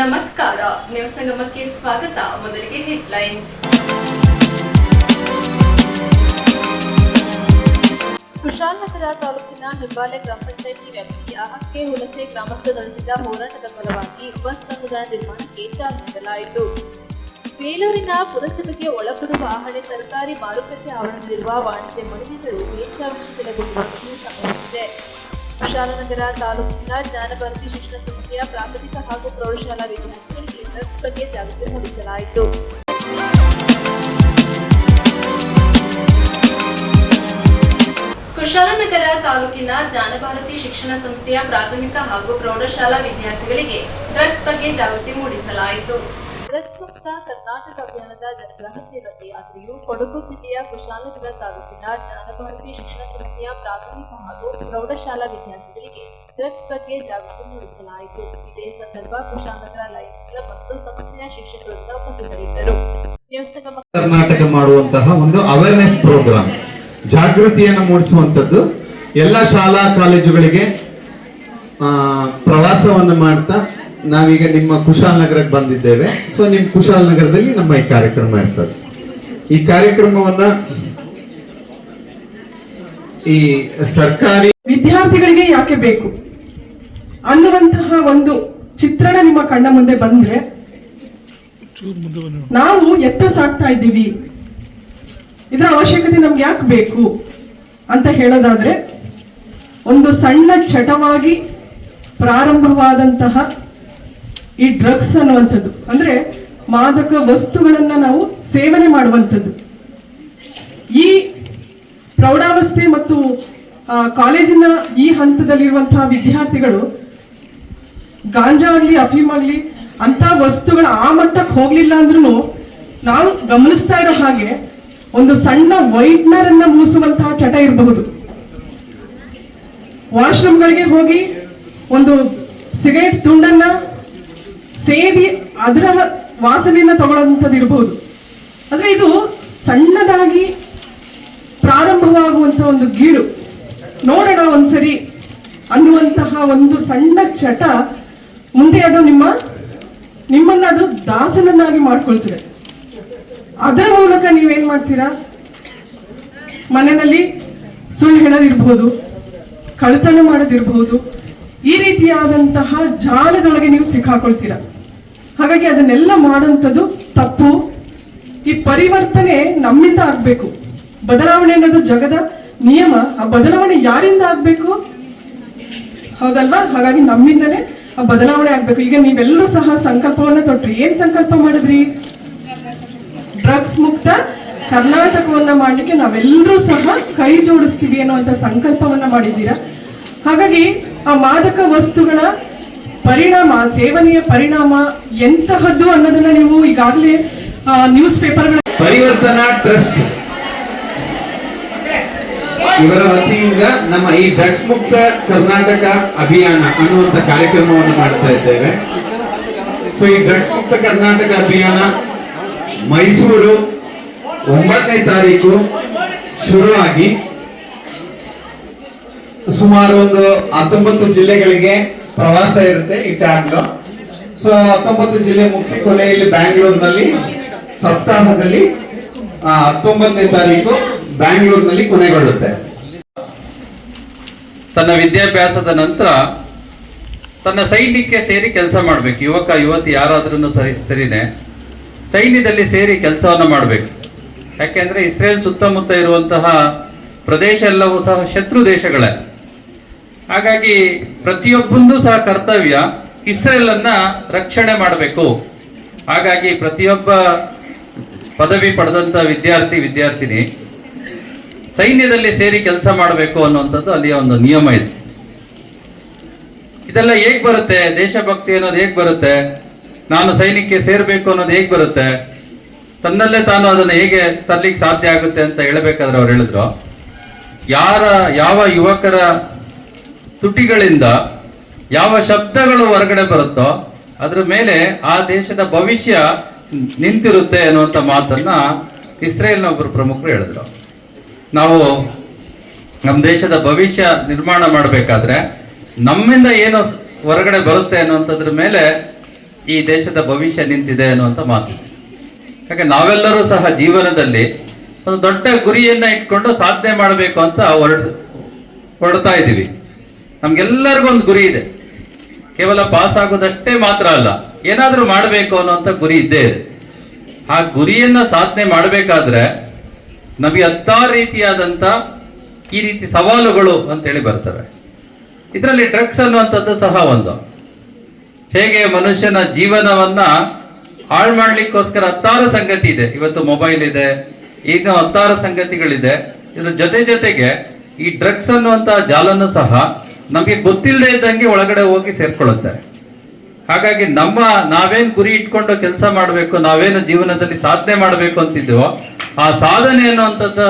ನಮಸ್ಕಾರ, ನ್ಯೂಸ್ ಸಂಗಮಕ್ಕೆ ಸ್ವಾಗತ. ಮೊದಲಿಗೆ ಹೆಡ್ಲೈನ್ಸ್. ಕುಶಾಲನಗರ ತಾಲೂಕಿನ ಹೆಬ್ಬಾಲೆ ಗ್ರಾಮ ಪಂಚಾಯಿತಿ ವ್ಯಾಪ್ತಿಯ ಹಕ್ಕೆ ಹುಲಸೆ ಗ್ರಾಮಸ್ಥರು ನಡೆಸಿದ ಹೋರಾಟದ ಫಲವಾಗಿ ಬಸ್ ತಂಗುದಾಣ ನಿರ್ಮಾಣಕ್ಕೆ ಚಾಲನೆ ನೀಡಲಾಯಿತು. ಬೇಲೂರಿನ ಪುರಸಭೆಗೆ ಒಳಬರುವ ಹಳೆ ತರಕಾರಿ ಮಾರುಕಟ್ಟೆ ಆವರಣದಲ್ಲಿರುವ ವಾಣಿಜ್ಯ ಮಳಿಗೆಗಳು ಮೇಲ್ಚಾವಣಿಗೆ ಸಂಭವಿಸಿದೆ. ಕುಶಾಲನಗರ ತಾಲೂಕಿನ ಜ್ಞಾನಭಾರತಿ ಶಿಕ್ಷಣ ಸಂಸ್ಥೆಯ ಪ್ರಾಥಮಿಕ ಹಾಗೂ ಪ್ರೌಢಶಾಲಾ ವಿದ್ಯಾರ್ಥಿಗಳಿಗೆ ಡ್ರಗ್ಸ್ ಬಗ್ಗೆ ಜಾಗೃತಿ ಮೂಡಿಸಲಾಯಿತು. ಕುಶಾಲನಗರ ತಾಲೂಕಿನ ಜ್ಞಾನಭಾರತಿ ಶಿಕ್ಷಣ ಸಂಸ್ಥೆಯ ಪ್ರಾಥಮಿಕ ಹಾಗೂ ಪ್ರೌಢಶಾಲಾ ವಿದ್ಯಾರ್ಥಿಗಳಿಗೆ ಡ್ರಗ್ಸ್ ಬಗ್ಗೆ ಜಾಗೃತಿ ಮೂಡಿಸಲಾಯಿತು. ಡ್ರಗ್ಸ್ ಮುಕ್ತ ಕರ್ನಾಟಕ ಅಭಿಯಾನದ ಜನಜಾಗೃತಿ ರಥಯಾತ್ರೆಯು ಕೊಡಗು ಜಿಲ್ಲೆಯ ಕುಶಾಲನಗರ ತಾಲೂಕಿನ ಜ್ಞಾನಭಾರತಿ ಶಿಕ್ಷಣ ಸಂಸ್ಥೆಯ ಪ್ರಾಥಮಿಕ ಹಾಗೂ ಪ್ರೌಢಶಾಲಾ ವಿದ್ಯಾರ್ಥಿಗಳಿಗೆ ಡ್ರಗ್ಸ್ ಬಗ್ಗೆ ಜಾಗೃತಿ ಮೂಡಿಸಲಾಯಿತು. ಇದೇ ಸಂದರ್ಭ ಕುಶಾಲನಗರ ಲಯನ್ಸ್ ಕ್ಲಬ್ ಮತ್ತು ಸಂಸ್ಥೆಯ ಶಿಕ್ಷಕರಿಂದ ಉಪಸ್ಥಿತರಿದ್ದರು. ಕರ್ನಾಟಕ ಮಾಡುವಂತಹ ಒಂದು ಅವೇರ್ನೆಸ್ ಪ್ರೋಗ್ರಾಮ್, ಜಾಗೃತಿಯನ್ನು ಮೂಡಿಸುವಂತದ್ದು. ಎಲ್ಲ ಶಾಲಾ ಕಾಲೇಜುಗಳಿಗೆ ಪ್ರವಾಸವನ್ನು ಮಾಡ್ತಾ ನಾವೀಗ ನಿಮ್ಮ ಕುಶಾಲನಗರಕ್ಕೆ ಬಂದಿದ್ದೇವೆ. ಸೊ ನಿಮ್ ಕುಶಾಲನಗರದಲ್ಲಿ ನಮ್ಮ ಈ ಕಾರ್ಯಕ್ರಮ ಇರ್ತದೆ. ಈ ಕಾರ್ಯಕ್ರಮವನ್ನ ಈ ಸರ್ಕಾರಿ ವಿದ್ಯಾರ್ಥಿಗಳಿಗೆ ಯಾಕೆ ಬೇಕು ಅನ್ನುವಂತಹ ಒಂದು ಚಿತ್ರಣ ನಿಮ್ಮ ಕಣ್ಣ ಮುಂದೆ ಬಂದ್ರೆ ನಾವು ಎತ್ತ ಸಾಕ್ತಾ ಇದ್ದೀವಿ, ಇದರ ಅವಶ್ಯಕತೆ ನಮ್ಗೆ ಯಾಕೆ ಬೇಕು ಅಂತ ಹೇಳೋದಾದ್ರೆ, ಒಂದು ಸಣ್ಣ ಚಟವಾಗಿ ಪ್ರಾರಂಭವಾದಂತಹ ಈ ಡ್ರಗ್ಸ್ ಅನ್ನುವಂಥದ್ದು, ಅಂದ್ರೆ ಮಾದಕ ವಸ್ತುಗಳನ್ನ ನಾವು ಸೇವನೆ ಮಾಡುವಂಥದ್ದು, ಈ ಪ್ರೌಢಾವಸ್ಥೆ ಮತ್ತು ಕಾಲೇಜಿನ ಈ ಹಂತದಲ್ಲಿರುವಂತಹ ವಿದ್ಯಾರ್ಥಿಗಳು ಗಾಂಜಾ ಆಗ್ಲಿ ಅಫೀಮ್ ಆಗ್ಲಿ ಅಂತ ವಸ್ತುಗಳ ಆ ಮಟ್ಟಕ್ಕೆ ಹೋಗ್ಲಿಲ್ಲ ಅಂದ್ರೂ ನಾವು ಗಮನಿಸ್ತಾ ಇರೋ ಹಾಗೆ ಒಂದು ಸಣ್ಣ ವೈಟ್ನರ್ ಅನ್ನ ಮೂಸುವಂತಹ ಚಟ ಇರಬಹುದು. ವಾಶ್ರೂಮ್ಗಳಿಗೆ ಹೋಗಿ ಒಂದು ಸಿಗರೇಟ್ ತುಂಡನ್ನ ಸೇದಿ ಅದರ ವಾಸನೆಯನ್ನ ತಗೊಳ್ಳುವಂಥದ್ದು ಇರಬಹುದು. ಅಂದ್ರೆ ಇದು ಸಣ್ಣದಾಗಿ ಪ್ರಾರಂಭವಾಗುವಂತಹ ಒಂದು ಗೀಳು, ನೋಡೋಣ ಒಂದ್ಸರಿ ಅನ್ನುವಂತಹ ಒಂದು ಸಣ್ಣ ಚಟ ಮುಂದೆ ಅದು ನಿಮ್ಮನ್ನ ಅದು ದಾಸನನ್ನಾಗಿ ಮಾಡ್ಕೊಳ್ತದೆ. ಅದರ ಮೂಲಕ ನೀವೇನ್ ಮಾಡ್ತೀರಾ, ಮನೆಯಲ್ಲಿ ಸುಳ್ಳು ಹೇಳೋದಿರ್ಬಹುದು, ಕಳ್ಳತನ ಮಾಡೋದಿರ್ಬಹುದು, ಈ ರೀತಿಯಾದಂತಹ ಜಾಲದೊಳಗೆ ನೀವು ಸಿಕ್ಕಾಕೊಳ್ತೀರಾ. ಹಾಗಾಗಿ ಅದನ್ನೆಲ್ಲ ಮಾಡುವಂಥದ್ದು ತಪ್ಪು. ಈ ಪರಿವರ್ತನೆ ನಮ್ಮಿಂದ ಆಗ್ಬೇಕು. ಬದಲಾವಣೆ ಅನ್ನೋದು ಜಗದ ನಿಯಮ. ಆ ಬದಲಾವಣೆ ಯಾರಿಂದ ಆಗ್ಬೇಕು, ಹೌದಲ್ವಾ? ಹಾಗಾಗಿ ನಮ್ಮಿಂದನೇ ಆ ಬದಲಾವಣೆ ಆಗ್ಬೇಕು. ಈಗ ನೀವೆಲ್ಲರೂ ಸಹ ಸಂಕಲ್ಪವನ್ನ ತೊಟ್ರಿ. ಏನ್ ಸಂಕಲ್ಪ ಮಾಡಿದ್ರಿ? ಡ್ರಗ್ಸ್ ಮುಕ್ತ ಕರ್ನಾಟಕವನ್ನ ಮಾಡ್ಲಿಕ್ಕೆ ನಾವೆಲ್ಲರೂ ಸಹ ಕೈ ಜೋಡಿಸ್ತೀವಿ ಅನ್ನುವಂತ ಸಂಕಲ್ಪವನ್ನ ಮಾಡಿದ್ದೀರಾ. ಹಾಗಾಗಿ ಆ ಮಾದಕ ವಸ್ತುಗಳ ಪರಿಣಾಮ, ಸೇವನೆಯ ಪರಿಣಾಮ ಎಂತಹದ್ದು ಅನ್ನೋದನ್ನ ನೀವು ಈಗಾಗಲೇ ನ್ಯೂಸ್ ಪೇಪರ್ಗಳ ಪರಿವರ್ತನಾ ಟ್ರಸ್ಟ್ ಇವರ ವತಿಯಿಂದ ನಮ್ಮ ಈ ಡ್ರಗ್ಸ್ ಮುಕ್ತ ಕರ್ನಾಟಕ ಅಭಿಯಾನ ಅನ್ನುವಂತ ಕಾರ್ಯಕ್ರಮವನ್ನು ಮಾಡ್ತಾ ಇದ್ದೇವೆ. ಸೊ ಈ ಡ್ರಗ್ಸ್ ಮುಕ್ತ ಕರ್ನಾಟಕ ಅಭಿಯಾನ ಮೈಸೂರು 9ನೇ ತಾರೀಕು ಶುರುವಾಗಿ ಸುಮಾರು ಒಂದು 19 ಜಿಲ್ಲೆಗಳಿಗೆ ಪ್ರವಾಸ ಇರುತ್ತೆ ಈ ಟ್ಯಾಗ್ಲು. ಸೊ 19 ಜಿಲ್ಲೆ ಮುಗಿಸಿ ಕೊನೆಯಲ್ಲಿ ಬ್ಯಾಂಗ್ಳೂರಿನಲ್ಲಿ ಸಪ್ತಾಹದಲ್ಲಿ 19ನೇ ತಾರೀಕು ಬ್ಯಾಂಗ್ಳೂರಿನಲ್ಲಿ ಕೊನೆಗೊಳ್ಳುತ್ತೆ. ತನ್ನ ವಿದ್ಯಾಭ್ಯಾಸದ ನಂತರ ತನ್ನ ಸೈನ್ಯಕ್ಕೆ ಸೇರಿ ಕೆಲಸ ಮಾಡಬೇಕು. ಯುವಕ ಯುವತಿ ಯಾರಾದ್ರೂ ಸರಿನೇ ಸೈನ್ಯದಲ್ಲಿ ಸೇರಿ ಕೆಲಸವನ್ನು ಮಾಡಬೇಕು. ಯಾಕೆಂದ್ರೆ ಇಸ್ರೇಲ್ ಸುತ್ತಮುತ್ತ ಇರುವಂತಹ ಪ್ರದೇಶ ಎಲ್ಲವೂ ಸಹ ಶತ್ರು ದೇಶಗಳೇ. ಹಾಗಾಗಿ ಪ್ರತಿಯೊಬ್ಬಂದು ಸಹ ಕರ್ತವ್ಯ ಇಸ್ರೇಲ್ ಅನ್ನ ರಕ್ಷಣೆ ಮಾಡಬೇಕು. ಹಾಗಾಗಿ ಪ್ರತಿಯೊಬ್ಬ ಪದವಿ ಪಡೆದಂತ ವಿದ್ಯಾರ್ಥಿನಿ ಸೈನ್ಯದಲ್ಲಿ ಸೇರಿ ಕೆಲಸ ಮಾಡಬೇಕು ಅನ್ನುವಂಥದ್ದು ಅಲ್ಲಿಯ ಒಂದು ನಿಯಮ ಇದೆ. ಇದೆಲ್ಲ ಹೇಗ್ ಬರುತ್ತೆ, ದೇಶಭಕ್ತಿ ಅನ್ನೋದು ಹೇಗ್ ಬರುತ್ತೆ, ನಾನು ಸೈನ್ಯಕ್ಕೆ ಸೇರ್ಬೇಕು ಅನ್ನೋದು ಹೇಗ್ ಬರುತ್ತೆ, ತನ್ನಲ್ಲೇ ತಾನು ಅದನ್ನು ಹೇಗೆ ತರ್ಲಿಕ್ಕೆ ಸಾಧ್ಯ ಆಗುತ್ತೆ ಅಂತ ಹೇಳಬೇಕಾದ್ರೆ ಅವ್ರು ಹೇಳಿದ್ರು, ಯಾವ ಯುವಕರ ತುಟಿಗಳಿಂದ ಯಾವ ಶಬ್ದಗಳು ಹೊರಗಡೆ ಬರುತ್ತೋ ಅದ್ರ ಮೇಲೆ ಆ ದೇಶದ ಭವಿಷ್ಯ ನಿಂತಿರುತ್ತೆ ಅನ್ನುವಂಥ ಮಾತನ್ನ ಇಸ್ರೇಲ್ನ ಒಬ್ಬರು ಪ್ರಮುಖರು ಹೇಳಿದ್ರು. ನಾವು ನಮ್ಮ ದೇಶದ ಭವಿಷ್ಯ ನಿರ್ಮಾಣ ಮಾಡಬೇಕಾದ್ರೆ ನಮ್ಮಿಂದ ಏನು ಹೊರಗಡೆ ಬರುತ್ತೆ ಅನ್ನುವಂಥದ್ರ ಮೇಲೆ ಈ ದೇಶದ ಭವಿಷ್ಯ ನಿಂತಿದೆ ಅನ್ನುವಂಥ ಮಾತು. ಯಾಕೆ ನಾವೆಲ್ಲರೂ ಸಹ ಜೀವನದಲ್ಲಿ ಒಂದು ದೊಡ್ಡ ಗುರಿಯನ್ನ ಇಟ್ಕೊಂಡು ಸಾಧನೆ ಮಾಡಬೇಕು ಅಂತ ಹೊರಡ್ತಾ ಇದ್ದೀವಿ. ನಮ್ಗೆಲ್ಲರಿಗೂ ಒಂದು ಗುರಿ ಇದೆ. ಕೇವಲ ಪಾಸ್ ಆಗೋದಷ್ಟೇ ಮಾತ್ರ ಅಲ್ಲ, ಏನಾದರೂ ಮಾಡಬೇಕು ಅನ್ನುವಂಥ ಗುರಿ ಇದ್ದೇ ಇದೆ. ಆ ಗುರಿಯನ್ನ ಸಾಧನೆ ಮಾಡಬೇಕಾದ್ರೆ ನಮಗೆ ಹತ್ತಾರು ರೀತಿಯಾದಂಥ ಈ ರೀತಿ ಸವಾಲುಗಳು ಅಂತೇಳಿ ಬರ್ತವೆ. ಇದರಲ್ಲಿ ಡ್ರಗ್ಸ್ ಅನ್ನುವಂಥದ್ದು ಸಹ ಒಂದು. ಹೇಗೆ ಮನುಷ್ಯನ ಜೀವನವನ್ನ ಹಾಳು ಮಾಡ್ಲಿಕ್ಕೋಸ್ಕರ ಹತ್ತಾರು ಸಂಗತಿ ಇದೆ. ಇವತ್ತು ಮೊಬೈಲ್ ಇದೆ, ಈಗ ಹತ್ತಾರು ಸಂಗತಿಗಳಿದೆ. ಇದ್ರ ಜೊತೆಗೆ ಈ ಡ್ರಗ್ಸ್ ಅನ್ನುವಂಥ ಜಾಲನು ಸಹ ನಮಗೆ ಗೊತ್ತಿಲ್ಲದೆ ಇದ್ದಂಗೆ ಒಳಗಡೆ ಹೋಗಿ ಸೇರ್ಕೊಳ್ಳುತ್ತೆ. ಹಾಗಾಗಿ ನಾವೇನ್ ಗುರಿ ಇಟ್ಕೊಂಡು ಕೆಲಸ ಮಾಡಬೇಕು, ನಾವೇನು ಜೀವನದಲ್ಲಿ ಸಾಧನೆ ಮಾಡಬೇಕು ಅಂತಿದ್ದೀವೋ ಆ ಸಾಧನೆ ಅನ್ನುವಂಥದ್ದು.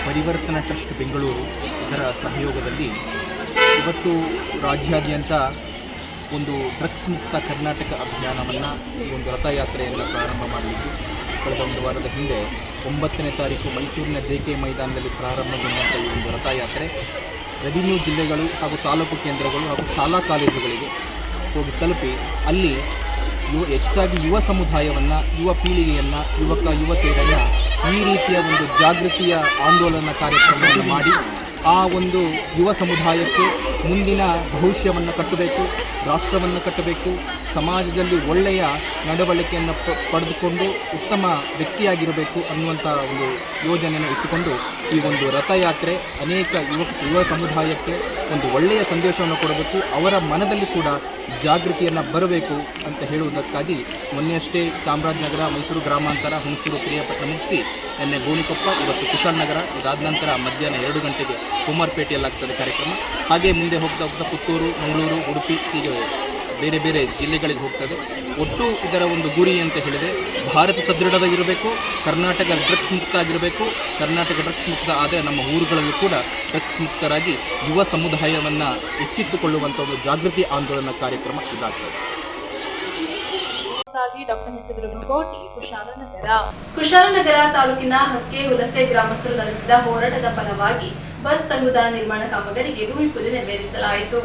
ಪರಿವರ್ತನಾ ಟ್ರಸ್ಟ್ ಬೆಂಗಳೂರು ಇದರ ಸಹಯೋಗದಲ್ಲಿ ಇವತ್ತು ರಾಜ್ಯಾದ್ಯಂತ ಒಂದು ಡ್ರಗ್ಸ್ ಮುಕ್ತ ಕರ್ನಾಟಕ ಅಭಿಯಾನವನ್ನು ಈ ಒಂದು ರಥಯಾತ್ರೆಯನ್ನು ಪ್ರಾರಂಭ ಮಾಡಲಿದ್ದು, ಕಳೆದ ಒಂದು ವಾರದ ಹಿಂದೆ 9ನೇ ತಾರೀಕು ಮೈಸೂರಿನ JK ಮೈದಾನದಲ್ಲಿ ಪ್ರಾರಂಭಗೊಂಡಂಥ ಈ ಒಂದು ರಥಯಾತ್ರೆ ರೆವಿನ್ಯೂ ಜಿಲ್ಲೆಗಳು ಹಾಗೂ ತಾಲೂಕು ಕೇಂದ್ರಗಳು ಹಾಗೂ ಶಾಲಾ ಕಾಲೇಜುಗಳಿಗೆ ಹೋಗಿ ತಲುಪಿ ಅಲ್ಲಿ ಹೆಚ್ಚಾಗಿ ಯುವ ಸಮುದಾಯವನ್ನು, ಯುವ ಪೀಳಿಗೆಯನ್ನು, ಯುವತಿಯರನ್ನು ಈ ರೀತಿಯ ಒಂದು ಜಾಗೃತಿಯ ಆಂದೋಲನ ಕಾರ್ಯಕ್ರಮವನ್ನು ಮಾಡಿ ಆ ಒಂದು ಯುವ ಸಮುದಾಯಕ್ಕೆ ಮುಂದಿನ ಭವಿಷ್ಯವನ್ನು ಕಟ್ಟಬೇಕು, ರಾಷ್ಟ್ರವನ್ನು ಕಟ್ಟಬೇಕು, ಸಮಾಜದಲ್ಲಿ ಒಳ್ಳೆಯ ನಡವಳಿಕೆಯನ್ನು ಪಡೆದುಕೊಂಡು ಉತ್ತಮ ವ್ಯಕ್ತಿಯಾಗಿರಬೇಕು ಅನ್ನುವಂಥ ಒಂದು ಯೋಜನೆಯನ್ನು ಇಟ್ಟುಕೊಂಡು ಈ ಒಂದು ರಥಯಾತ್ರೆ ಅನೇಕ ಯುವ ಸಮುದಾಯಕ್ಕೆ ಒಂದು ಒಳ್ಳೆಯ ಸಂದೇಶವನ್ನು ಕೊಡಬೇಕು, ಅವರ ಮನದಲ್ಲಿ ಕೂಡ ಜಾಗೃತಿಯನ್ನು ಬರಬೇಕು ಅಂತ ಹೇಳುವುದಕ್ಕಾಗಿ ಮೊನ್ನೆಯಷ್ಟೇ ಚಾಮರಾಜನಗರ, ಮೈಸೂರು ಗ್ರಾಮಾಂತರ, ಹುಣಸೂರು, ಪಿರಿಯಾಪಟ್ಟಣ ಮುಗಿಸಿ ನಿನ್ನೆ ಗೋಣಿಕೊಪ್ಪ, ಇವತ್ತು ಕುಶಾಲನಗರ, ಇದಾದ ನಂತರ ಮಧ್ಯಾಹ್ನ 2 ಗಂಟೆಗೆ ಸೋಮವಾರಪೇಟೆಯಲ್ಲಾಗ್ತದೆ ಕಾರ್ಯಕ್ರಮ. ಹಾಗೆ ಮುಂದೆ ಹೋಗ್ತಾ ಪುತ್ತೂರು, ಮಂಗಳೂರು, ಉಡುಪಿ, ಹೀಗೆ ಬೇರೆ ಬೇರೆ ಜಿಲ್ಲೆಗಳಿಗೆ ಹೋಗ್ತದೆ. ಒಟ್ಟು ಇದರ ಒಂದು ಗುರಿ ಅಂತ ಹೇಳಿದರೆ ಭಾರತ ಸದೃಢವಾಗಿರಬೇಕು, ಕರ್ನಾಟಕ ಡ್ರಗ್ಸ್ ಮುಕ್ತ ಆಗಿರಬೇಕು. ಕರ್ನಾಟಕ ಡ್ರಗ್ಸ್ ಮುಕ್ತ ಆದರೆ ನಮ್ಮ ಊರುಗಳಲ್ಲೂ ಕೂಡ ಡ್ರಗ್ಸ್ ಮುಕ್ತರಾಗಿ ಯುವ ಸಮುದಾಯವನ್ನು ಎಚ್ಚೆತ್ತುಕೊಳ್ಳುವಂಥ ಒಂದು ಜಾಗೃತಿ ಆಂದೋಲನ ಕಾರ್ಯಕ್ರಮ ಇದಾಗ್ತದೆ. ಡಾಕ್ಟರ್ ಎಚ್ ಬ್ರಹ್ಮಕೋಟಿ, ಕುಶಾಲನಗರ ತಾಲೂಕಿನ ಹಕ್ಕೆ ಹುಲಸೆ ಗ್ರಾಮಸ್ಥರು ನಡೆಸಿದ ಹೋರಾಟದ ಫಲವಾಗಿ ಬಸ್ ತಂಗುದಾಣ ನಿರ್ಮಾಣ ಕಾಮಗಾರಿಗೆ ಭೂಮಿ ಪೂಜೆ ನೆರವೇರಿಸಲಾಯಿತು.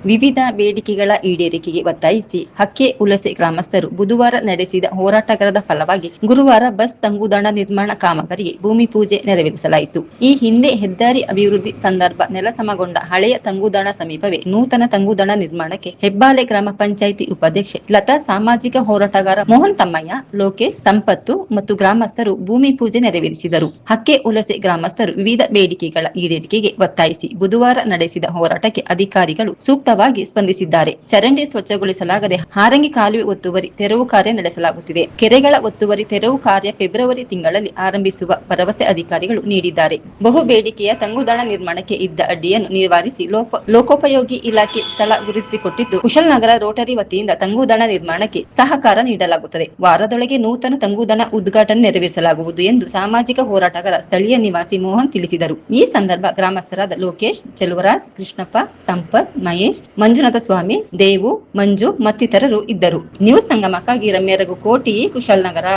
ವಿವಿಧ ಬೇಡಿಕೆಗಳ ಈಡೇರಿಕೆಗೆ ಒತ್ತಾಯಿಸಿ ಹಕ್ಕೆ ಹುಲಸೆ ಗ್ರಾಮಸ್ಥರು ಬುಧವಾರ ನಡೆಸಿದ ಹೋರಾಟದ ಫಲವಾಗಿ ಗುರುವಾರ ಬಸ್ ತಂಗುದಾಣ ನಿರ್ಮಾಣ ಕಾಮಗಾರಿಗೆ ಭೂಮಿ ಪೂಜೆ ನೆರವೇರಿಸಲಾಯಿತು. ಈ ಹಿಂದೆ ಹೆದ್ದಾರಿ ಅಭಿವೃದ್ಧಿ ಸಂದರ್ಭ ನೆಲಸಮಗೊಂಡ ಹಳೆಯ ತಂಗುದಾಣ ಸಮೀಪವೇ ನೂತನ ತಂಗುದಾಣ ನಿರ್ಮಾಣಕ್ಕೆ ಹೆಬ್ಬಾಲೆ ಗ್ರಾಮ ಪಂಚಾಯಿತಿ ಉಪಾಧ್ಯಕ್ಷೆ ಲತಾ, ಸಾಮಾಜಿಕ ಹೋರಾಟಗಾರ ಮೋಹನ್ ತಮ್ಮಯ್ಯ, ಲೋಕೇಶ್, ಸಂಪತ್ತು ಮತ್ತು ಗ್ರಾಮಸ್ಥರು ಭೂಮಿ ಪೂಜೆ ನೆರವೇರಿಸಿದರು. ಹಕ್ಕೆ ಹುಲಸೆ ಗ್ರಾಮಸ್ಥರು ವಿವಿಧ ಬೇಡಿಕೆಗಳ ಈಡೇರಿಕೆಗೆ ಒತ್ತಾಯಿಸಿ ಬುಧವಾರ ನಡೆಸಿದ ಹೋರಾಟಕ್ಕೆ ಅಧಿಕಾರಿಗಳು ಸೂಕ್ತವಾಗಿ ಸ್ಪಂದಿಸಿದ್ದಾರೆ. ಚರಂಡಿ ಸ್ವಚ್ಛಗೊಳಿಸಲಾಗದೆ ಹಾರಂಗಿ ಕಾಲುವೆ ಒತ್ತುವರಿ ತೆರವು ಕಾರ್ಯ ನಡೆಸಲಾಗುತ್ತಿದೆ. ಕೆರೆಗಳ ಒತ್ತುವರಿ ತೆರವು ಕಾರ್ಯ ಫೆಬ್ರವರಿ ತಿಂಗಳಲ್ಲಿ ಆರಂಭಿಸುವ ಭರವಸೆ ಅಧಿಕಾರಿಗಳು ನೀಡಿದ್ದಾರೆ. ಬಹು ಬೇಡಿಕೆಯ ತಂಗುದಾಣ ನಿರ್ಮಾಣಕ್ಕೆ ಇದ್ದ ಅಡ್ಡಿಯನ್ನು ನಿವಾರಿಸಿ ಲೋಕೋಪಯೋಗಿ ಇಲಾಖೆ ಸ್ಥಳ ಗುರುತಿಸಿಕೊಟ್ಟಿದ್ದು, ಕುಶಾಲನಗರ ರೋಟರಿ ವತಿಯಿಂದ ತಂಗುದಾಣ ನಿರ್ಮಾಣಕ್ಕೆ ಸಹಕಾರ ನೀಡಲಾಗುತ್ತದೆ. ವಾರದೊಳಗೆ ನೂತನ ತಂಗುದಾಣ ಉದ್ಘಾಟನೆ ನೆರವೇರಿಸಲಾಗುವುದು ಎಂದು ಸಾಮಾಜಿಕ ಹೋರಾಟಗಾರ ಸ್ಥಳೀಯ ನಿವಾಸಿ ಮೋಹನ್ ತಿಳಿಸಿದರು. ಈ ಸಂದರ್ಭ ಗ್ರಾಮಸ್ಥರಾದ ಲೋಕೇಶ್, ಚೆಲುವರಾಜ್, ಕೃಷ್ಣಪ್ಪ, ಸಂಪತ್, ಮಹೇಶ್, ಮಂಜುನಾಥ ಸ್ವಾಮಿ, ದೇವು, ಮಂಜು ಮತ್ತಿತರರು ಇದ್ದರು. ನ್ಯೂಸ್ ಸಂಗಮಕ್ಕಾಗಿ ರಮ್ಯ ರಘುಕೋಟಿ, ಕುಶಾಲನಗರ.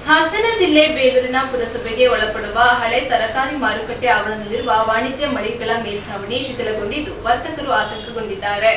ಹಾಸನ ಜಿಲ್ಲೆ ಬೇಲೂರಿನ ಪುರಸಭೆಗೆ ಒಳಪಡುವ ಹಳೆ ತರಕಾರಿ ಮಾರುಕಟ್ಟೆ ಆವರಣದಲ್ಲಿರುವ ವಾಣಿಜ್ಯ ಮಳಿಗೆಗಳ ಮೇಲ್ಛಾವಣಿ ಶಿಥಿಲಗೊಂಡಿದ್ದು ವರ್ತಕರು ಆತಂಕಗೊಂಡಿದ್ದಾರೆ.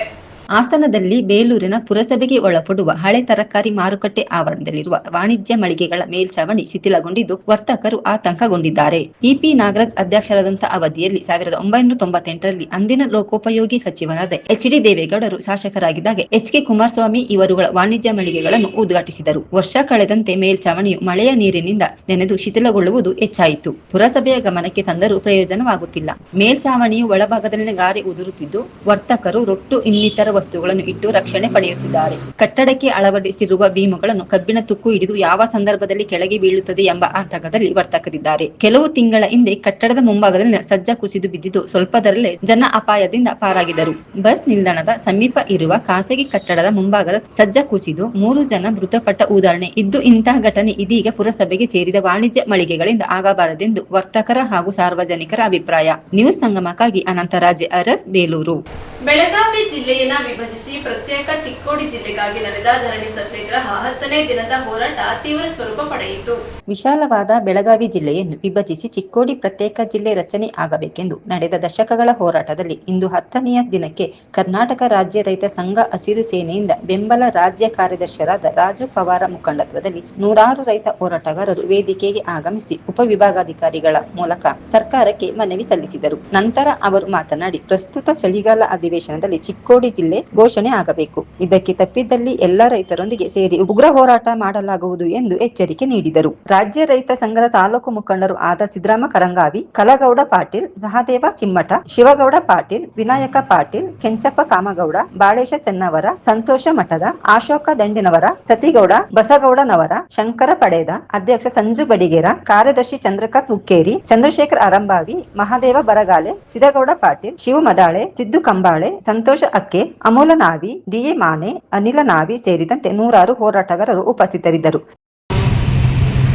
ಹಾಸನದಲ್ಲಿ ಬೇಲೂರಿನ ಪುರಸಭೆಗೆ ಒಳಪಡುವ ಹಳೆ ತರಕಾರಿ ಮಾರುಕಟ್ಟೆ ಆವರಣದಲ್ಲಿರುವ ವಾಣಿಜ್ಯ ಮಳಿಗೆಗಳ ಮೇಲ್ಛಾವಣಿ ಶಿಥಿಲಗೊಂಡಿದ್ದು ವರ್ತಕರು ಆತಂಕಗೊಂಡಿದ್ದಾರೆ. ಪಿಪಿ ನಾಗರಾಜ್ ಅಧ್ಯಕ್ಷರಾದಂಥ ಅವಧಿಯಲ್ಲಿ 1998ರಲ್ಲಿ ಅಂದಿನ ಲೋಕೋಪಯೋಗಿ ಸಚಿವರಾದ HD ದೇವೇಗೌಡರು ಶಾಸಕರಾಗಿದ್ದಾಗ HK ಕುಮಾರಸ್ವಾಮಿ ಇವರುಗಳ ವಾಣಿಜ್ಯ ಮಳಿಗೆಗಳನ್ನು ಉದ್ಘಾಟಿಸಿದರು. ವರ್ಷ ಕಳೆದಂತೆ ಮೇಲ್ಛಾವಣಿಯು ಮಳೆಯ ನೀರಿನಿಂದ ನೆನೆದು ಶಿಥಿಲಗೊಳ್ಳುವುದು ಹೆಚ್ಚಾಯಿತು. ಪುರಸಭೆಯ ಗಮನಕ್ಕೆ ತಂದರೂ ಪ್ರಯೋಜನವಾಗುತ್ತಿಲ್ಲ. ಮೇಲ್ಛಾವಣಿಯು ಒಳಭಾಗದಲ್ಲಿ ಗಾರೆ ಉದುರುತ್ತಿದ್ದು ವರ್ತಕರು ರೊಟ್ಟು ಇನ್ನಿತರ ವಸ್ತುಗಳನ್ನು ಇಟ್ಟು ರಕ್ಷಣೆ ಪಡೆಯುತ್ತಿದ್ದಾರೆ. ಕಟ್ಟಡಕ್ಕೆ ಅಳವಡಿಸಿರುವ ಬೀಮುಗಳನ್ನು ಕಬ್ಬಿಣ ತುಕ್ಕು ಹಿಡಿದು ಯಾವ ಸಂದರ್ಭದಲ್ಲಿ ಕೆಳಗೆ ಬೀಳುತ್ತದೆ ಎಂಬ ಆತಂಕದಲ್ಲಿ ವರ್ತಕರಿದ್ದಾರೆ. ಕೆಲವು ತಿಂಗಳ ಹಿಂದೆ ಕಟ್ಟಡದ ಮುಂಭಾಗದಲ್ಲಿ ಸಜ್ಜ ಕುಸಿದು ಬಿದ್ದಿದ್ದು ಸ್ವಲ್ಪದರಲ್ಲೇ ಜನ ಅಪಾಯದಿಂದ ಪಾರಾಗಿದ್ದರು. ಬಸ್ ನಿಲ್ದಾಣದ ಸಮೀಪ ಇರುವ ಖಾಸಗಿ ಕಟ್ಟಡದ ಮುಂಭಾಗದ ಸಜ್ಜ ಕುಸಿದು 3 ಜನ ಮೃತಪಟ್ಟ ಉದಾಹರಣೆ ಇದ್ದು ಇಂತಹ ಘಟನೆ ಇದೀಗ ಪುರಸಭೆಗೆ ಸೇರಿದ ವಾಣಿಜ್ಯ ಮಳಿಗೆಗಳಿಂದ ಆಗಬಾರದೆಂದು ವರ್ತಕರ ಹಾಗೂ ಸಾರ್ವಜನಿಕರ ಅಭಿಪ್ರಾಯ. ನ್ಯೂಸ್ ಸಂಗಮಕ್ಕಾಗಿ ಅನಂತರಾಜೆ ಅರಸ್, ಬೇಲೂರು. ಬೆಳಗಾವಿ ಜಿಲ್ಲೆಯ ವಿಭಜಿಸಿ ಪ್ರತ್ಯೇಕ ಚಿಕ್ಕೋಡಿ ಜಿಲ್ಲೆಗಾಗಿ ನಡೆದ ಧರಣಿ ಸತ್ಯಾಗ್ರಹ 10ನೇ ದಿನದ ಹೋರಾಟ ತೀವ್ರ ಸ್ವರೂಪ ಪಡೆಯಿತು. ವಿಶಾಲವಾದ ಬೆಳಗಾವಿ ಜಿಲ್ಲೆಯನ್ನು ವಿಭಜಿಸಿ ಚಿಕ್ಕೋಡಿ ಪ್ರತ್ಯೇಕ ಜಿಲ್ಲೆ ರಚನೆ ಆಗಬೇಕೆಂದು ನಡೆದ ದಶಕಗಳ ಹೋರಾಟದಲ್ಲಿ ಇಂದು 10ನೆಯ ದಿನಕ್ಕೆ ಕರ್ನಾಟಕ ರಾಜ್ಯ ರೈತ ಸಂಘ ಹಸಿರು ಸೇನೆಯಿಂದ ಬೆಂಬಲ ರಾಜ್ಯ ಕಾರ್ಯದರ್ಶಿಯಾದ ರಾಜು ಪವಾರ ಮುಖಂಡತ್ವದಲ್ಲಿ ನೂರಾರು ರೈತ ಹೋರಾಟಗಾರರು ವೇದಿಕೆಗೆ ಆಗಮಿಸಿ ಉಪವಿಭಾಗಾಧಿಕಾರಿಗಳ ಮೂಲಕ ಸರ್ಕಾರಕ್ಕೆ ಮನವಿ ಸಲ್ಲಿಸಿದರು. ನಂತರ ಅವರು ಮಾತನಾಡಿ, ಪ್ರಸ್ತುತ ಚಳಿಗಾಲ ಅಧಿವೇಶನದಲ್ಲಿ ಚಿಕ್ಕೋಡಿ ಜಿಲ್ಲೆ ಘೋಷಣೆ ಆಗಬೇಕು. ಇದಕ್ಕೆ ತಪ್ಪಿದ್ದಲ್ಲಿ ಎಲ್ಲ ರೈತರೊಂದಿಗೆ ಸೇರಿ ಉಗ್ರ ಹೋರಾಟ ಮಾಡಲಾಗುವುದು ಎಂದು ಎಚ್ಚರಿಕೆ ನೀಡಿದರು. ರಾಜ್ಯ ರೈತ ಸಂಘದ ತಾಲೂಕು ಮುಖಂಡರು ಆದ ಸಿದ್ದರಾಮ ಕರಂಗಾವಿ, ಕಲಗೌಡ ಪಾಟೀಲ್, ಸಹದೇವ ಚಿಮ್ಮಟ, ಶಿವಗೌಡ ಪಾಟೀಲ್, ವಿನಾಯಕ ಪಾಟೀಲ್, ಕೆಂಚಪ್ಪ ಕಾಮಗೌಡ, ಬಾಳೇಶ ಚೆನ್ನವರ, ಸಂತೋಷ ಮಠದ, ಅಶೋಕ ದಂಡಿನವರ, ಸತಿಗೌಡ, ಬಸಗೌಡನವರ, ಶಂಕರ ಪಡೇದ, ಅಧ್ಯಕ್ಷ ಸಂಜು ಬಡಿಗೇರ, ಕಾರ್ಯದರ್ಶಿ ಚಂದ್ರಕಾಂತ್ ಹುಕ್ಕೇರಿ, ಚಂದ್ರಶೇಖರ್ ಅರಂಬಾವಿ, ಮಹಾದೇವ ಬರಗಾಲೆ, ಸಿದ್ದಗೌಡ ಪಾಟೀಲ್, ಶಿವ ಮದಾಳೆ, ಸಿದ್ದು ಕಂಬಾಳೆ, ಸಂತೋಷ ಅಕ್ಕೆ, ಅಮೂಲ ನಾವಿ, ಡಿಎ ಮಾನೆ, ಅನಿಲ ನಾವಿ ಸೇರಿದಂತೆ ನೂರಾರು ಹೋರಾಟಗಾರರು ಉಪಸ್ಥಿತರಿದ್ದರು.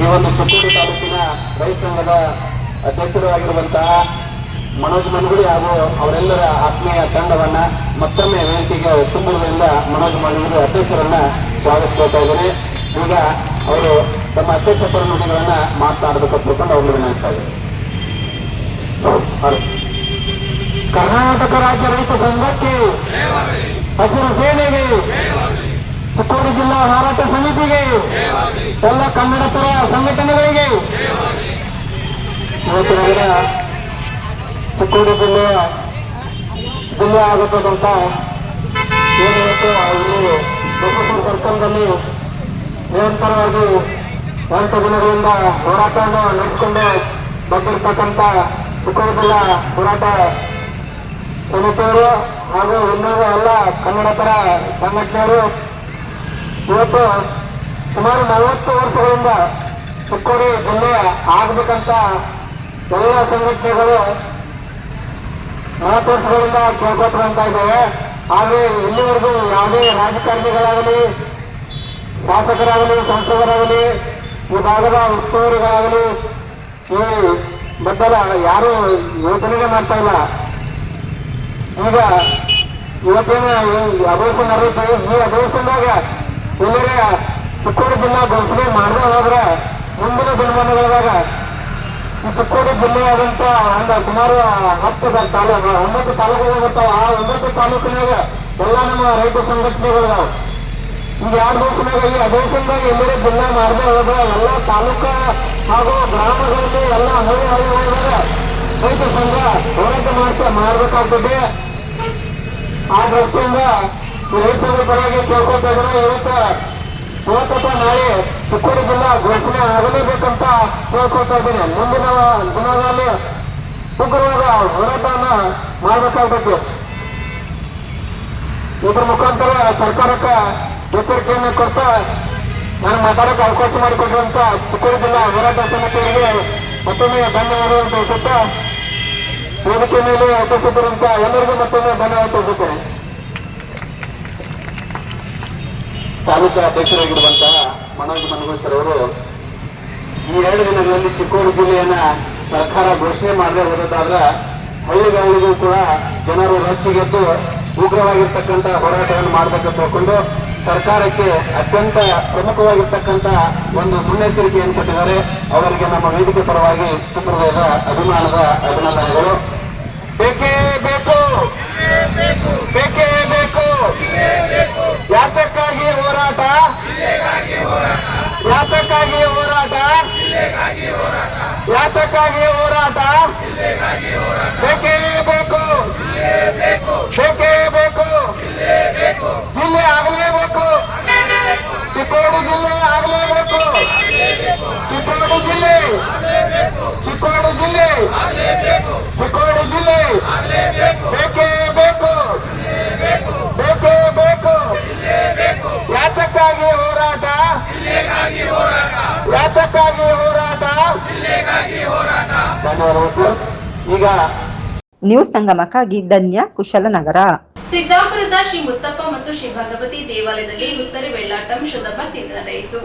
ಈ ಒಂದು ಚಿಕ್ಕೋಡಿ ತಾಲೂಕಿನ ರೈತ ಸಂಘದ ಅಧ್ಯಕ್ಷರು ಆಗಿರುವಂತಹ ಮನೋಜ್ ಮನಗುಳಿ ಹಾಗೂ ಅವರೆಲ್ಲರ ಆತ್ಮೀಯ ತಂಡವನ್ನ ಮತ್ತೊಮ್ಮೆ ವೇದಿಕೆಗೆ ತುಂಬುವುದರಿಂದ ಮನೋಜ್ ಮನಗುಳಿ ಅಧ್ಯಕ್ಷರನ್ನ ಸ್ವಾಗತಿಸ್ತಾ ಇದ್ದಾರೆ. ಈಗ ಅವರು ತಮ್ಮ ಅಧ್ಯಕ್ಷ ನುಡಿಗಳನ್ನ ಮಾತನಾಡಬೇಕು ತಿಳ್ಕೊಂಡು ಅವ್ರನ್ನ ವಿನಂತಿಸ್ತಾ ಇದ್ದಾರೆ. ಕರ್ನಾಟಕ ರಾಜ್ಯ ರೈತ ಸಂಘಕ್ಕೆ, ಹಸಿರು ಸೇನೆಗೆ, ಚಿಕ್ಕೋಡಿ ಜಿಲ್ಲಾ ಹೋರಾಟ ಸಮಿತಿಗೆ, ಎಲ್ಲ ಕನ್ನಡಪರ ಸಂಘಟನೆಗಳಿಗೆ ಇವತ್ತಿನ ದಿನ ಚಿಕ್ಕೋಡಿ ಜಿಲ್ಲೆ ಆಗಬೇಕಂತ ಏನಿವತ್ತು ಇಲ್ಲಿ ಬಸವಪುರ ಸರ್ಕಲ್ನಲ್ಲಿ ನಿರಂತರವಾಗಿ 8 ದಿನಗಳಿಂದ ಹೋರಾಟವನ್ನು ನಡೆಸಿಕೊಂಡು ಬಂದಿರತಕ್ಕಂಥ ಚಿಕ್ಕೋಡಿ ಜಿಲ್ಲಾ ಹೋರಾಟ ಸಮಿತಿಯವರು ಹಾಗೂ ಇನ್ನೂರು ಎಲ್ಲ ಕನ್ನಡಪರ ಸಂಘಟನೆಯರು ಇವತ್ತು ಸುಮಾರು 40 ವರ್ಷಗಳಿಂದ ಚಿಕ್ಕೋಡಿ ಜಿಲ್ಲೆ ಆಗಬೇಕಂತ ಎಲ್ಲ ಸಂಘಟನೆಗಳು 40 ವರ್ಷಗಳಿಂದ ಕೇಳ್ಕೊತ ಇದ್ದೇವೆ. ಆದರೆ ಇಲ್ಲಿವರೆಗೂ ಯಾವುದೇ ರಾಜಕಾರಣಿಗಳಾಗಲಿ, ಶಾಸಕರಾಗಲಿ, ಸಂಸದರಾಗಲಿ, ಈ ಭಾಗದ ಉಸ್ತುವಾರಿಗಳಾಗಲಿ ಈ ಬದ್ದಲ ಯಾರು ಯೋಚನೆಗೆ ಮಾಡ್ತಾ ಇಲ್ಲ. ಈಗ ಇವತ್ತಿನ ಈ ಅಧಿವೇಶನ ನಡೆಯುತ್ತೆ. ಈ ಅಧಿವೇಶನದಾಗ ಎಲ್ಲರೇ ಚಿಕ್ಕೋಡಿ ಜಿಲ್ಲಾ ಘೋಷಣೆ ಮಾಡದೆ ಹೋದ್ರೆ ಮುಂದಿನ ದಿನಮಾನಗಳಾಗ ಈ ಚಿಕ್ಕೋಡಿ ಜಿಲ್ಲೆಯಾದಂತ ಒಂದು ಸುಮಾರು 9 ತಾಲೂಕುಗಳು ಬರ್ತಾವ. ಆ 9 ತಾಲೂಕಿನಾಗ ಎಲ್ಲ ನಮ್ಮ ರೈತ ಸಂಘಟನೆಗಳು ಈಗ 2 ವರ್ಷನಾಗ ಈ ಅಧಿವೇಶನದಾಗ ಎಲ್ಲರೇ ಜಿಲ್ಲಾ ಮಾಡದೆ ಹೋದ್ರೆ ಎಲ್ಲ ತಾಲೂಕು ಹಾಗೂ ಗ್ರಾಮಗಳಲ್ಲಿ ಎಲ್ಲ ಹಳ್ಳಿಗಳಾಗ ರೈತ ಸಂಘ ಹೋರಾಟ ಮಾಡಬೇಕಾಗ್ತದೆ. ಆ ದೃಷ್ಟಿಯಿಂದ ರೈತರ ಪರವಾಗಿ ಕೇಳ್ಕೊತಾ ಇದ್ರೆ ಇವತ್ತು ನಾಳೆ ಚಿಕ್ಕೋಡಿ ಜಿಲ್ಲಾ ಘೋಷಣೆ ಆಗಲೇಬೇಕಂತ ಕೇಳ್ಕೊತಾ ಇದ್ದೀನಿ. ಮುಂದಿನ ದಿನಗಳಲ್ಲಿ ಉಗ್ರವಾದ ಹೋರಾಟವನ್ನ ಮಾಡಬೇಕಾಗ್ತದೆ. ಇದ್ರ ಮುಖಾಂತರ ಸರ್ಕಾರಕ್ಕೆ ಎಚ್ಚರಿಕೆಯನ್ನು ಕೊಡ್ತಾ ನಾನು ಮಾತಾಡಕ್ಕೆ ಅವಕಾಶ ಮಾಡಿಕೊಡುವಂತ ಚಿಕ್ಕೋಡಿ ಜಿಲ್ಲಾ ಹೋರಾಟ ಸಮಿತಿಗಳಿಗೆ ಮತ್ತೊಮ್ಮೆ ಧನ್ಯವಾದವನ್ನು ತಿಳಿಸುತ್ತಾ ವೇದಿಕೆ ಮೇಲೆ ಉಪಸ್ಥಿತರಂತ ಎಲ್ಲರಿಗೂ ಮತ್ತೊಮ್ಮೆ ಧನ್ಯವಾದ ತಿಳಿಸುತ್ತೇನೆ. ತಾಲೂಕು ಅಧ್ಯಕ್ಷರಾಗಿರುವಂತಹ ಮನೋಜ್ ಮನಗುಳಿ ಸರ್ ಅವರು ಈ 2 ದಿನಗಳಲ್ಲಿ ಚಿಕ್ಕೋಡಿ ಜಿಲ್ಲೆಯನ್ನ ಸರ್ಕಾರ ಘೋಷಣೆ ಮಾಡದೆ ಹೋದಾದ್ರೆ ಹಳ್ಳಿಗಳಿಗೂ ಕೂಡ ಜನರು ರೊಚ್ಚಿಗೆದ್ದು ಉಗ್ರವಾಗಿರ್ತಕ್ಕಂಥ ಹೋರಾಟವನ್ನು ಮಾಡಬೇಕಂತ ತಿಳ್ಕೊಂಡು ಸರ್ಕಾರಕ್ಕೆ ಅತ್ಯಂತ ಪ್ರಮುಖವಾಗಿರ್ತಕ್ಕಂಥ ಒಂದು ಮುನ್ನೆಚ್ಚರಿಕೆಯನ್ನು ಕೊಟ್ಟಿದ್ದಾರೆ. ಅವರಿಗೆ ನಮ್ಮ ವೇದಿಕೆ ಪರವಾಗಿ ಹೃದಯದ ಅಭಿಮಾನದ ಅಭಿನಂದನೆಗಳು. ಬೇಕೇ ಬೇಕು, ಬೇಕೇ ಬೇಕು. ಯಾತಕ್ಕಾಗಿ ಹೋರಾಟ, ಯಾತಕ್ಕಾಗಿ ಹೋರಾಟ, ಯಾತಕ್ಕಾಗಿ ಹೋರಾಟ, ಬೇಕೇ ಬೇಕು, ಬೇಕೇ ಬೇಕು. ಜಿಲ್ಲೆ ಆಗಲೇಬೇಕು, ಚಿಕ್ಕೋಡಿ ಜಿಲ್ಲೆ ಆಗಲೇಬೇಕು, ಚಿಕ್ಕೋಡಿ ಜಿಲ್ಲೆ, ಚಿಕ್ಕೋಡಿ ಜಿಲ್ಲೆ, ಚಿಕ್ಕೋಡಿ ಜಿಲ್ಲೆ ಬೇಕೇ ಬೇಕು, ಬೇಕೇ ಬೇಕು. ಯಾತಕ್ಕಾಗಿ ಹೋರಾಟ, ಯಾತಕ್ಕಾಗಿ ಹೋರಾಟ. ಧನ್ಯವಾದಗಳು ಸರ್. ಈಗ ನ್ಯೂಸ್ ಸಂಗಮಕ್ಕಾಗಿ ಧನ್ಯ, ಕುಶಲನಗರ. ಸಿದ್ದಾಪುರದ ಶ್ರೀ ಮುತ್ತಪ್ಪ ಮತ್ತು ಶ್ರೀ ಭಗವತಿ ದೇವಾಲಯದಲ್ಲಿ ಹುತ್ತರಿ ವೆಳ್ಳಾಟಂ ಶುದ್ಧ ಭಕ್ತಿಯಿಂದ ನಡೆಯಿತು.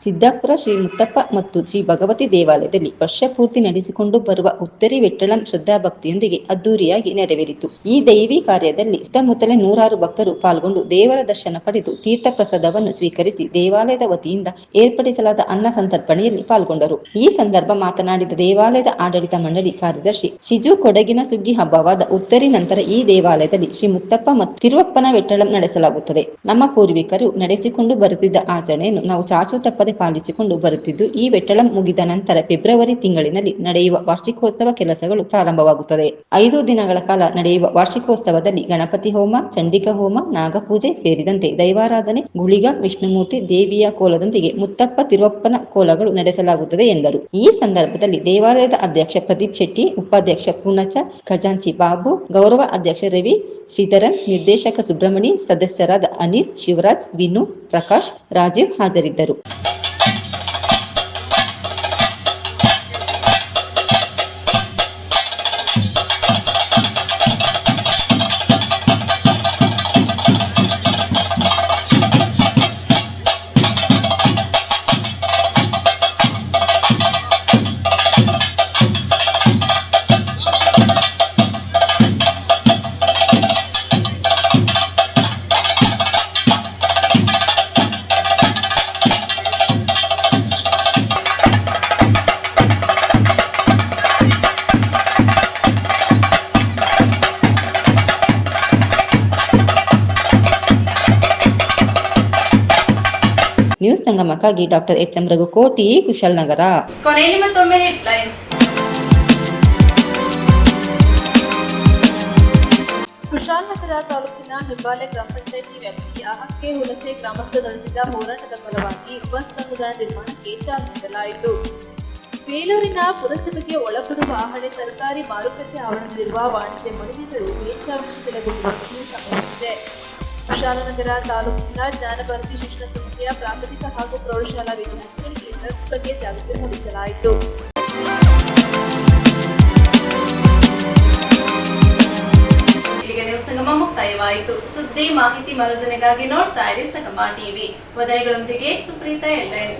ಸಿದ್ದಾಪುರ ಶ್ರೀ ಮುತ್ತಪ್ಪ ಮತ್ತು ಶ್ರೀ ಭಗವತಿ ದೇವಾಲಯದಲ್ಲಿ ವರ್ಷಪೂರ್ತಿ ನಡೆಸಿಕೊಂಡು ಬರುವ ಉತ್ತರಿ ವೆಟ್ಟಳಂ ಶ್ರದ್ಧಾಭಕ್ತಿಯೊಂದಿಗೆ ಅದ್ದೂರಿಯಾಗಿ ನೆರವೇರಿತು. ಈ ದೈವಿ ಕಾರ್ಯದಲ್ಲಿ ಸುತ್ತಮುತ್ತಲೇ ನೂರಾರು ಭಕ್ತರು ಪಾಲ್ಗೊಂಡು ದೇವರ ದರ್ಶನ ಪಡೆದು ತೀರ್ಥ ಪ್ರಸಾದವನ್ನು ಸ್ವೀಕರಿಸಿ ದೇವಾಲಯದ ವತಿಯಿಂದ ಏರ್ಪಡಿಸಲಾದ ಅನ್ನ ಸಂತರ್ಪಣೆಯಲ್ಲಿ ಪಾಲ್ಗೊಂಡರು. ಈ ಸಂದರ್ಭ ಮಾತನಾಡಿದ ದೇವಾಲಯದ ಆಡಳಿತ ಮಂಡಳಿ ಕಾರ್ಯದರ್ಶಿ ಶಿಜು, ಕೊಡಗಿನ ಸುಗ್ಗಿ ಹಬ್ಬವಾದ ಉತ್ತರಿ ನಂತರ ಈ ದೇವಾಲಯದಲ್ಲಿ ಶ್ರೀ ಮುತ್ತಪ್ಪ ಮತ್ತು ತಿರುವಪ್ಪನ ವೆಟ್ಟಳಂ ನಡೆಸಲಾಗುತ್ತದೆ. ನಮ್ಮ ಪೂರ್ವಿಕರು ನಡೆಸಿಕೊಂಡು ಬರುತ್ತಿದ್ದ ಆಚರಣೆಯನ್ನು ನಾವು ಚಾಚು ತಪ್ಪದೆ ಪಾಲಿಸಿಕೊಂಡು ಬರುತ್ತಿದ್ದು, ಈ ವೆಟ್ಟಳಂ ಮುಗಿದ ನಂತರ ಫೆಬ್ರವರಿ ತಿಂಗಳಿನಲ್ಲಿ ನಡೆಯುವ ವಾರ್ಷಿಕೋತ್ಸವ ಕೆಲಸಗಳು ಪ್ರಾರಂಭವಾಗುತ್ತದೆ. 5 ದಿನಗಳ ಕಾಲ ನಡೆಯುವ ವಾರ್ಷಿಕೋತ್ಸವದಲ್ಲಿ ಗಣಪತಿ ಹೋಮ, ಚಂಡಿಕಾ ಹೋಮ, ನಾಗಪೂಜೆ ಸೇರಿದಂತೆ ದೈವಾರಾಧನೆ, ಗುಳಿಗ, ವಿಷ್ಣುಮೂರ್ತಿ, ದೇವಿಯ ಕೋಲದೊಂದಿಗೆ ಮುತ್ತಪ್ಪ, ತಿರುವಪ್ಪನ ಕೋಲಗಳು ನಡೆಸಲಾಗುತ್ತದೆ ಎಂದರು. ಈ ಸಂದರ್ಭದಲ್ಲಿ ದೇವಾಲಯದ ಅಧ್ಯಕ್ಷ ಪ್ರದೀಪ್ ಶೆಟ್ಟಿ, ಉಪಾಧ್ಯಕ್ಷ ಪೂರ್ಣಚ, ಖಜಾಂಚಿ ಬಾಬು, ಗೌರವ ಅಧ್ಯಕ್ಷ ರವಿ, ಶ್ರೀಧರನ್, ನಿರ್ದೇಶಕ ಸುಬ್ರಹ್ಮಣಿ, ಸದಸ್ಯರಾದ ಅನಿಲ್, ಶಿವರಾಜ್, ವಿನು, ಪ್ರಕಾಶ್, ರಾಜೀವ್ ಹಾಜರಿದ್ದರು. ನ್ಯೂಸ್ ಸಂಗಮಕ್ಕಾಗಿ ಡಾಕ್ಟರ್ ಎಚ್.ಎಂ. ರಘುಕೋಟಿ, ಕುಶಾಲನಗರ. ಕೊನೆಯಲ್ಲಿ ಮತ್ತೊಮ್ಮೆ ಹೆಡ್ಲೈನ್ಸ್. ಕುಶಾಲನಗರ ತಾಲೂಕಿನ ಹೆಬ್ಬಾಲೆ ಗ್ರಾಮ ಪಂಚಾಯಿತಿ ವ್ಯಾಪ್ತಿಯ ಹಕ್ಕೆ ಹುಲಸೆ ಗ್ರಾಮಸ್ಥರು ನಡೆಸಿದ ಹೋರಾಟದ ಫಲವಾಗಿ ಬಸ್ ತಂಗುದಾಣ ನಿರ್ಮಾಣಕ್ಕೆ ಚಾಲನೆ ನೀಡಲಾಯಿತು. ಬೇಲೂರಿನ ಪುರಸಭೆಗೆ ಒಳಬರುವ ಹಳೆ ತರಕಾರಿ ಮಾರುಕಟ್ಟೆ ಆವರಣದಲ್ಲಿರುವ ವಾಣಿಜ್ಯ ಮಳಿಗೆಗಳು ಮೇಲ್ಚಾವಣಿಗೆ ಸಂಭವಿಸಿದೆ. ಕುಶಾಲನಗರ ತಾಲೂಕಿನ ಜ್ಞಾನಭಾರತಿ ಶಿಕ್ಷಣ ಸಂಸ್ಥೆಯ ಪ್ರಾಥಮಿಕ ಹಾಗೂ ಪ್ರೌಢಶಾಲಾ ವಿದ್ಯಾರ್ಥಿಗಳಿಗೆ ಡ್ರಗ್ಸ್ ಬಗ್ಗೆ ಜಾಗೃತಿ ಮೂಡಿಸಲಾಯಿತು. ಇಲ್ಲಿಗೆ ನ್ಯೂಸ್ ಸಂಗಮ ಮುಕ್ತಾಯವಾಯಿತು. ಸುದ್ದಿ ಮಾಹಿತಿ ಮನೋರಂಜನೆಗಾಗಿ ನೋಡ್ತಾ ಇರಿ ಸಂಗಮ ಟಿವಿ. ವದನೆಗಳೊಂದಿಗೆ ಸುಪ್ರೀತಾ ಎಲ್ಎನ್.